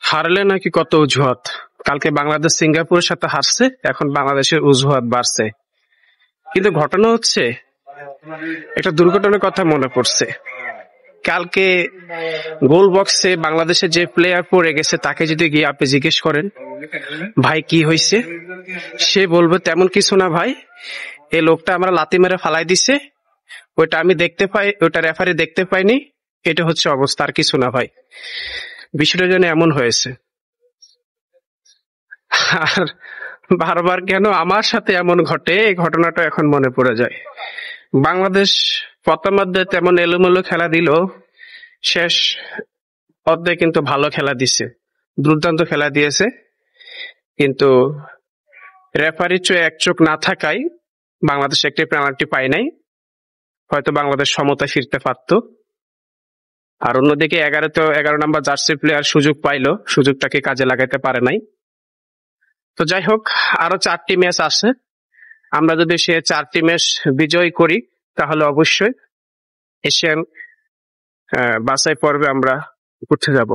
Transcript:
হারলে নাকি কত অজুহাত। কালকে বাংলাদেশ সিঙ্গাপুরের সাথে হারছে, এখন বাংলাদেশের অজুহাত বাড়ছে। কিন্তু ঘটনা হচ্ছে, একটা দুর্ঘটনার কথা মনে পড়ছে। কালকে গোল বক্সে বাংলাদেশের যে প্লেয়ার পড়ে গেছে তাকে যদি গিয়ে আপনি জিজ্ঞেস করেন ভাই কি হয়েছে, সে বলবে তেমন কিছু না ভাই, এই লোকটা আমরা লাথি মেরে ফালাই দিছে, ওইটা আমি দেখতে পাই, ওইটা রেফারি দেখতে পাইনি, এটা হচ্ছে অবস্থা, আর কিছু না ভাই। বিষয়টা যেন এমন হয়েছে। আর বারবার কেন আমার সাথে এমন ঘটে, এই ঘটনাটা এখন মনে পড়ে যায়। বাংলাদেশ প্রথমার্ধে তেমন এলোমেলো খেলা দিল, শেষ অর্ধে কিন্তু ভালো খেলা দিছে, দুর্দান্ত খেলা দিয়েছে। কিন্তু রেফারি এক চোখ না থাকায় বাংলাদেশ একটি পেনাল্টি পায় নাই, হয়তো বাংলাদেশ সমতায় ফিরতে পারত। আর অন্যদিকে 11 নম্বর জার্সি প্লেয়ার সুযোগ পাইলো, সুযোগটাকে কাজে লাগাইতে পারে নাই। তো যাই হোক, আরো 4টি ম্যাচ আছে, আমরা যদি সে 4টি ম্যাচ বিজয় করি তাহলে অবশ্যই এশিয়ান বাছাই পর্বে আমরা উঠে যাব।